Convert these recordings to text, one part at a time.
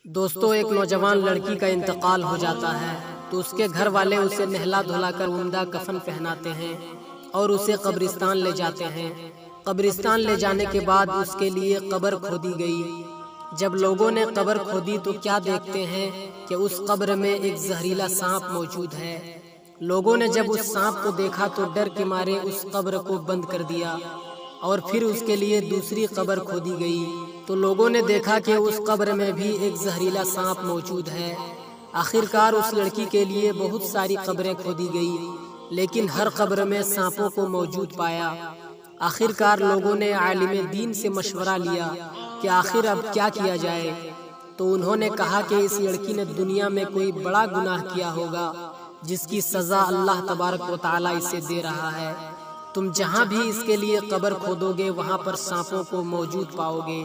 دوستو، ایک نوجوان لڑکی کا انتقال ہو جاتا ہے تو اس کے گھر والے اسے نہلا دھلا کر عمدہ کفن پہناتے ہیں اور اسے قبرستان لے جاتے ہیں۔ قبرستان لے جانے کے بعد اس کے لیے قبر کھودی گئی۔ جب لوگوں نے قبر کھودی تو کیا دیکھتے ہیں کہ اس قبر میں ایک زہریلا سانپ موجود ہے۔ لوگوں نے جب اس سانپ کو دیکھا تو ڈر کے مارے اس قبر کو بند کر دیا اور پھر اس کے لیے دوسری قبر کھودی گئی تو لوگوں نے دیکھا کہ اس قبر میں بھی ایک زہریلا سانپ موجود ہے۔ آخرکار اس لڑکی کے لیے بہت ساری قبریں کھودی گئی لیکن ہر قبر میں سانپوں کو موجود پایا۔ آخرکار لوگوں نے عالم دین سے مشورہ لیا کہ آخر اب کیا کیا جائے، تو انہوں نے کہا کہ اس لڑکی نے دنیا میں کوئی بڑا گناہ کیا ہوگا جس کی سزا اللہ تبارک و تعالی اسے دے رہا ہے۔ تم جہاں بھی اس کے لیے قبر کھودو گے وہاں پر سانپوں کو موجود پاؤ گے۔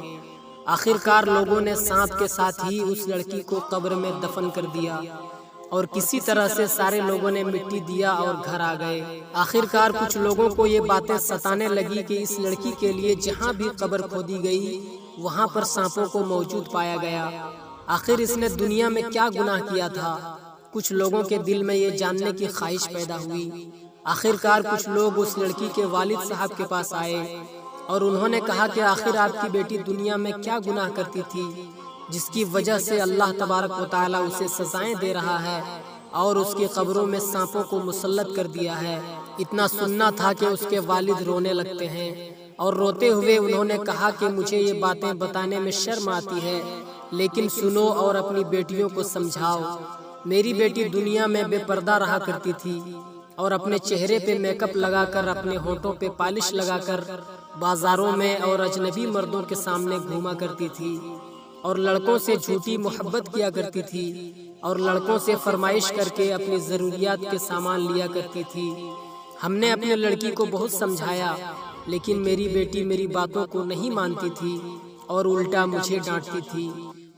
آخرکار لوگوں نے سانپ کے ساتھ ہی اس لڑکی کو قبر میں دفن کر دیا اور کسی طرح سے سارے لوگوں نے مٹی دیا اور گھر آ گئے۔ آخرکار کچھ لوگوں کو یہ باتیں ستانے لگی کہ اس لڑکی کے لیے جہاں بھی قبر کھودی گئی وہاں پر سانپوں کو موجود پایا گیا۔ آخر اس نے دنیا میں کیا گناہ کیا تھا؟ کچھ لوگوں کے دل میں یہ جاننے کی خواہش پیدا ہوئی۔ آخرکار کچھ لوگ اس لڑکی کے والد صاحب کے پاس آئے اور انہوں نے کہا کہ آخر آپ کی بیٹی دنیا میں کیا گناہ کرتی تھی جس کی وجہ سے اللہ تبارک و تعالی اسے سزائیں دے رہا ہے اور اس کی قبروں میں سانپوں کو مسلط کر دیا ہے۔ اتنا سننا تھا کہ اس کے والد رونے لگتے ہیں اور روتے ہوئے انہوں نے کہا کہ مجھے یہ باتیں بتانے میں شرم آتی ہے لیکن سنو اور اپنی بیٹیوں کو سمجھاؤ۔ میری بیٹی دنیا میں بے پردہ رہا کرتی تھی اور اپنے چہرے پہ میک اپ لگا کر، اپنے ہونٹوں پہ پالش لگا کر بازاروں میں اور اجنبی مردوں کے سامنے گھوما کرتی تھی اور لڑکوں سے جھوٹی محبت کیا کرتی تھی اور لڑکوں سے فرمائش کر کے اپنی ضروریات کے سامان لیا کرتی تھی۔ ہم نے اپنے لڑکی کو بہت سمجھایا لیکن میری بیٹی میری باتوں کو نہیں مانتی تھی اور الٹا مجھے ڈانٹتی تھی۔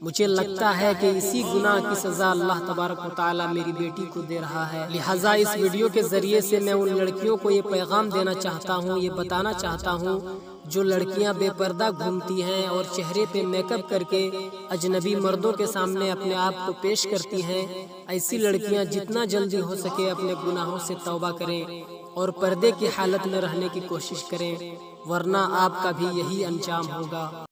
مجھے لگتا ہے کہ اسی گناہ کی سزا اللہ تبارک و تعالی میری بیٹی کو دے رہا ہے۔ لہٰذا اس ویڈیو کے ذریعے سے میں ان لڑکیوں کو یہ پیغام دینا چاہتا ہوں، یہ بتانا چاہتا ہوں جو لڑکیاں بے پردہ گھومتی ہیں اور چہرے پہ میک اپ کر کے اجنبی مردوں کے سامنے اپنے آپ کو پیش کرتی ہیں، ایسی لڑکیاں جتنا جلدی ہو سکے اپنے گناہوں سے توبہ کریں اور پردے کی حالت میں رہنے کی کوشش کریں، ورنہ آپ کا بھی یہی انجام ہوگا۔